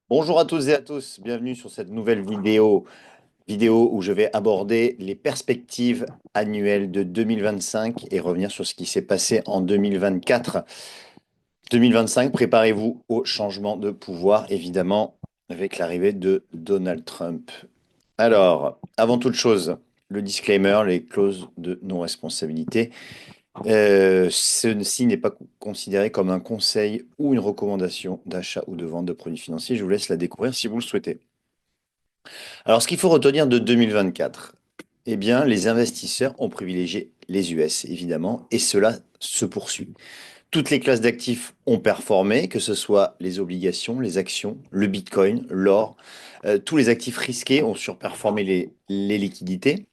Bonjour à tous et à tous, bienvenue sur cette nouvelle vidéo où je vais aborder les perspectives annuelles de 2025 et revenir sur ce qui s'est passé en 2024. 2025, préparez-vous au changement de pouvoir, évidemment, avec l'arrivée de Donald Trump. Alors, avant toute chose, le disclaimer, les clauses de non-responsabilité. Ceci n'est pas considéré comme un conseil ou une recommandation d'achat ou de vente de produits financiers. Je vous laisse la découvrir si vous le souhaitez. Alors, ce qu'il faut retenir de 2024, eh bien, les investisseurs ont privilégié les US, évidemment, et cela se poursuit. Toutes les classes d'actifs ont performé, que ce soit les obligations, les actions, le Bitcoin, l'or. Tous les actifs risqués ont surperformé les liquidités.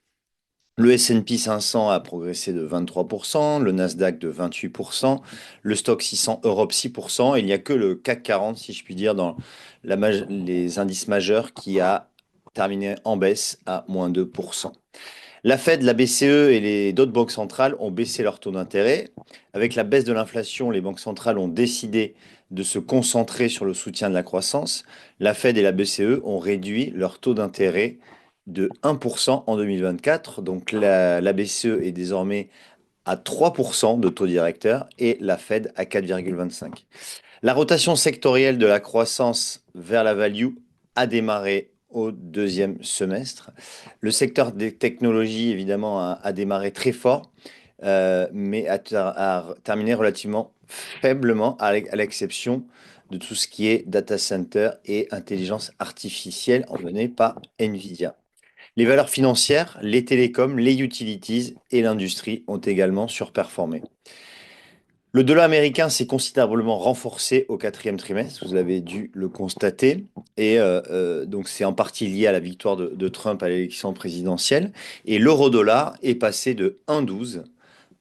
Le S&P 500 a progressé de 23%, le Nasdaq de 28%, le Stock 600 Europe 6%. Il n'y a que le CAC 40, si je puis dire, dans les indices majeurs qui a terminé en baisse à moins 2%. La Fed, la BCE et d'autres banques centrales ont baissé leur taux d'intérêt. Avec la baisse de l'inflation, les banques centrales ont décidé de se concentrer sur le soutien de la croissance. La Fed et la BCE ont réduit leur taux d'intérêt de 1% en 2024. Donc la BCE est désormais à 3% de taux directeur et la Fed à 4,25. La rotation sectorielle de la croissance vers la value a démarré au deuxième semestre. Le secteur des technologies, évidemment, a démarré très fort, mais a terminé relativement faiblement, à l'exception de tout ce qui est data center et intelligence artificielle emmené par Nvidia. Les valeurs financières, les télécoms, les utilities et l'industrie ont également surperformé. Le dollar américain s'est considérablement renforcé au quatrième trimestre, vous avez dû le constater, et donc c'est en partie lié à la victoire de Trump à l'élection présidentielle, et l'euro-dollar est passé de 1,12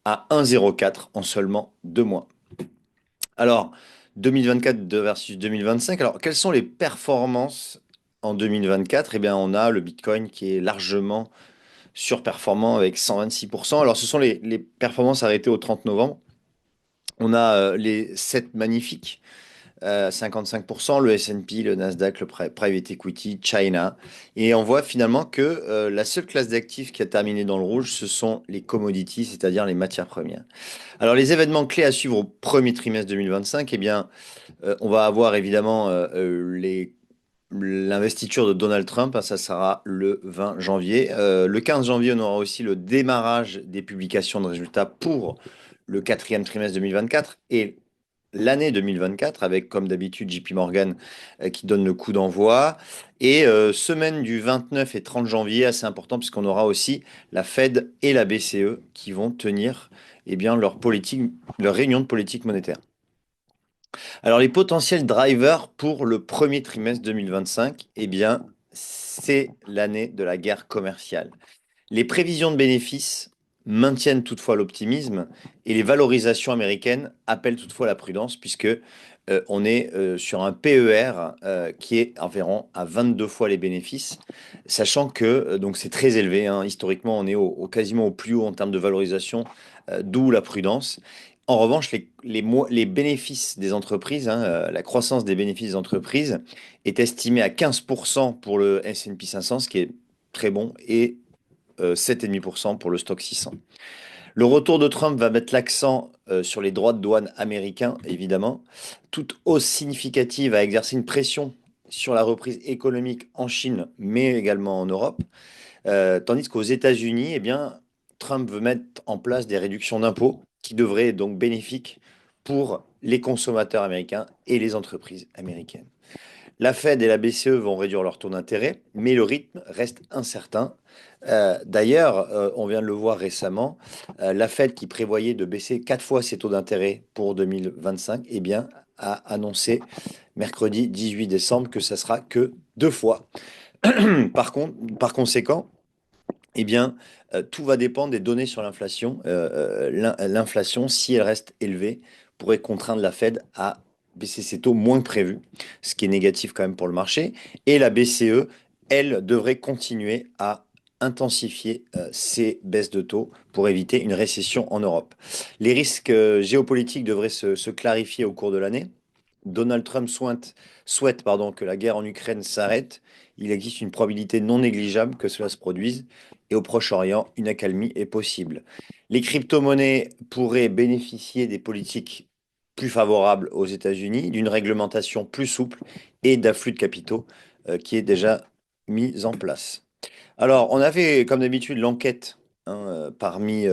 à 1,04 en seulement 2 mois. Alors, 2024 versus 2025, alors quelles sont les performances en 2024? Eh bien, on a le Bitcoin qui est largement surperformant avec 126%. Alors, ce sont les performances arrêtées au 30 novembre. On a les 7 magnifiques, 55%, le S&P, le Nasdaq, le Private Equity, China. Et on voit finalement que la seule classe d'actifs qui a terminé dans le rouge, ce sont les commodities, c'est-à-dire les matières premières. Alors les événements clés à suivre au premier trimestre 2025, eh bien, on va avoir évidemment l'investiture de Donald Trump, hein, ça sera le 20 janvier. Le 15 janvier, on aura aussi le démarrage des publications de résultats pour le quatrième trimestre 2024 et l'année 2024, avec comme d'habitude JP Morgan qui donne le coup d'envoi. Et semaine du 29 et 30 janvier, assez important puisqu'on aura aussi la Fed et la BCE qui vont tenir eh bien, leur réunion de politique monétaire. Alors, les potentiels drivers pour le premier trimestre 2025, eh bien, c'est l'année de la guerre commerciale. Les prévisions de bénéfices maintiennent toutefois l'optimisme et les valorisations américaines appellent toutefois la prudence puisque on est sur un PER qui est environ à 22 fois les bénéfices, sachant que donc c'est très élevé, hein. Historiquement, on est quasiment au plus haut en termes de valorisation, d'où la prudence. En revanche, les bénéfices des entreprises, hein, la croissance des bénéfices des entreprises est estimée à 15% pour le S&P 500, ce qui est très bon, et 7,5% pour le stock 600. Le retour de Trump va mettre l'accent sur les droits de douane américains, évidemment. Toute hausse significative va exercer une pression sur la reprise économique en Chine, mais également en Europe. Tandis qu'aux États-Unis, eh bien, Trump veut mettre en place des réductions d'impôts qui devraient être donc bénéfiques pour les consommateurs américains et les entreprises américaines. La Fed et la BCE vont réduire leur taux d'intérêt, mais le rythme reste incertain. D'ailleurs, on vient de le voir récemment, la Fed qui prévoyait de baisser 4 fois ses taux d'intérêt pour 2025, eh bien, a annoncé mercredi 18 décembre que ça sera que 2 fois. Par conséquent, eh bien, tout va dépendre des données sur l'inflation. L'inflation, si elle reste élevée, pourrait contraindre la Fed à baisser ses taux moins que prévu, ce qui est négatif quand même pour le marché. Et la BCE, elle, devrait continuer à intensifier ses baisses de taux pour éviter une récession en Europe. Les risques géopolitiques devraient se clarifier au cours de l'année. Donald Trump souhaite, pardon, que la guerre en Ukraine s'arrête, il existe une probabilité non négligeable que cela se produise et au Proche-Orient, une accalmie est possible. Les crypto-monnaies pourraient bénéficier des politiques plus favorables aux États-Unis, d'une réglementation plus souple et d'afflux de capitaux qui est déjà mis en place. Alors, on avait, comme d'habitude, l'enquête parmi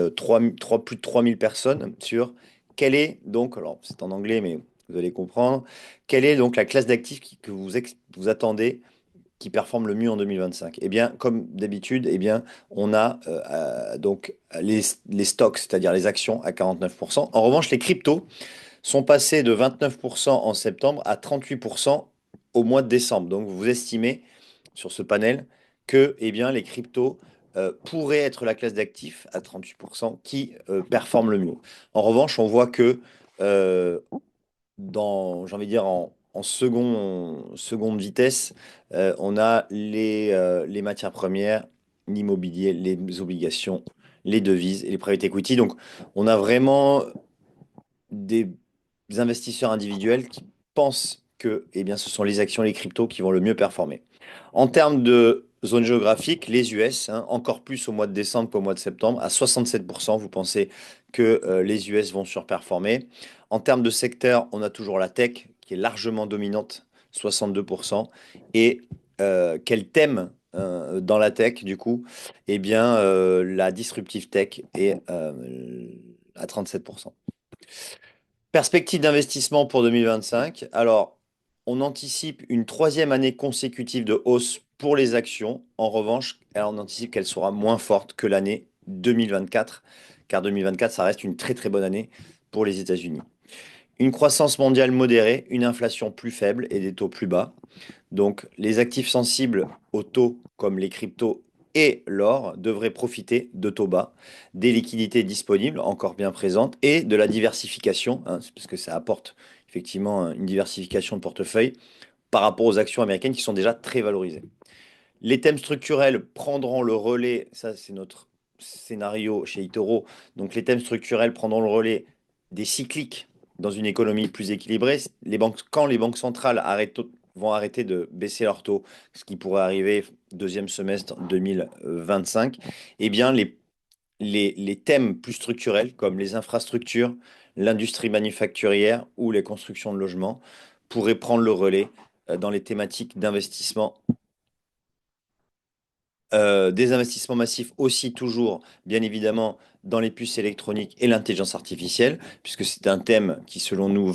plus de 3000 personnes sur quelle est donc, alors c'est en anglais, mais vous allez comprendre, quelle est donc la classe d'actifs que vous attendez qui performe le mieux en 2025? Eh bien, comme d'habitude, eh bien, on a donc les stocks, c'est-à-dire les actions à 49%. En revanche, les cryptos sont passés de 29% en septembre à 38% au mois de décembre. Donc, vous estimez sur ce panel que eh bien, les cryptos pourraient être la classe d'actifs à 38% qui performe le mieux. En revanche, on voit que euh, j'ai envie de dire, en seconde vitesse, on a les matières premières, l'immobilier, les obligations, les devises et les private equity. Donc, on a vraiment des investisseurs individuels qui pensent que eh bien, ce sont les actions, les cryptos qui vont le mieux performer. En termes de zone géographique, les US, encore plus au mois de décembre qu'au mois de septembre, à 67%, vous pensez que les US vont surperformer. En termes de secteur, on a toujours la tech qui est largement dominante, 62%. Et quel thème dans la tech, du coup? Eh bien, la disruptive tech est à 37%. Perspective d'investissement pour 2025. Alors, on anticipe une troisième année consécutive de hausse pour les actions. En revanche, on anticipe qu'elle sera moins forte que l'année 2024, car 2024, ça reste une très très bonne année pour les États-Unis. Une croissance mondiale modérée, une inflation plus faible et des taux plus bas. Donc, les actifs sensibles aux taux, comme les cryptos et l'or, devraient profiter de taux bas, des liquidités disponibles, encore bien présentes, et de la diversification, parce que ça apporte effectivement une diversification de portefeuille par rapport aux actions américaines qui sont déjà très valorisées. Les thèmes structurels prendront le relais, ça c'est notre scénario chez Itoro, donc les thèmes structurels prendront le relais des cycliques dans une économie plus équilibrée. Quand les banques centrales vont arrêter de baisser leurs taux, ce qui pourrait arriver deuxième semestre 2025, eh bien les thèmes plus structurels comme les infrastructures, l'industrie manufacturière ou les constructions de logements pourraient prendre le relais dans les thématiques d'investissement, des investissements massifs aussi toujours, bien évidemment, dans les puces électroniques et l'intelligence artificielle, puisque c'est un thème qui, selon nous,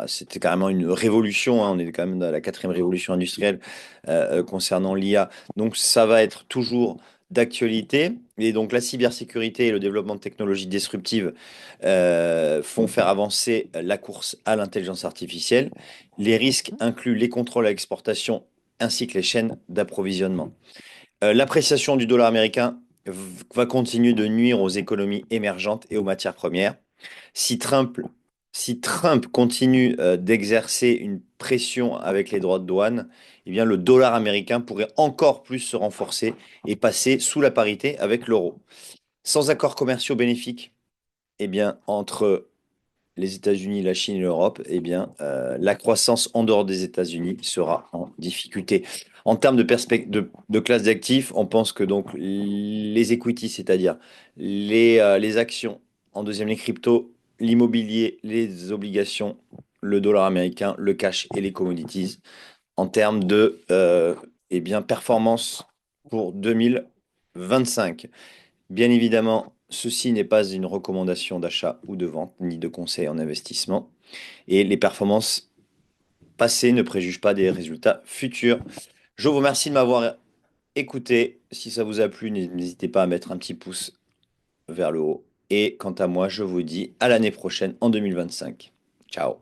c'était carrément une révolution, on est quand même dans la quatrième révolution industrielle concernant l'IA. Donc ça va être toujours d'actualité. Et donc la cybersécurité et le développement de technologies disruptives font faire avancer la course à l'intelligence artificielle. Les risques incluent les contrôles à l'exportation ainsi que les chaînes d'approvisionnement. L'appréciation du dollar américain va continuer de nuire aux économies émergentes et aux matières premières. Si Trump, si Trump continue d'exercer une pression avec les droits de douane, eh bien, le dollar américain pourrait encore plus se renforcer et passer sous la parité avec l'euro. Sans accords commerciaux bénéfiques, eh bien, entre les États-Unis, la Chine et l'Europe, eh bien, la croissance en dehors des États-Unis sera en difficulté. En termes de classe d'actifs, on pense que donc les equities, c'est-à-dire les actions, en deuxième les cryptos, l'immobilier, les obligations, le dollar américain, le cash et les commodities, en termes de eh bien, performance pour 2025. Bien évidemment, ceci n'est pas une recommandation d'achat ou de vente, ni de conseil en investissement. Et les performances passées ne préjugent pas des résultats futurs. Je vous remercie de m'avoir écouté. Si ça vous a plu, n'hésitez pas à mettre un petit pouce vers le haut. Et quant à moi, je vous dis à l'année prochaine en 2025. Ciao.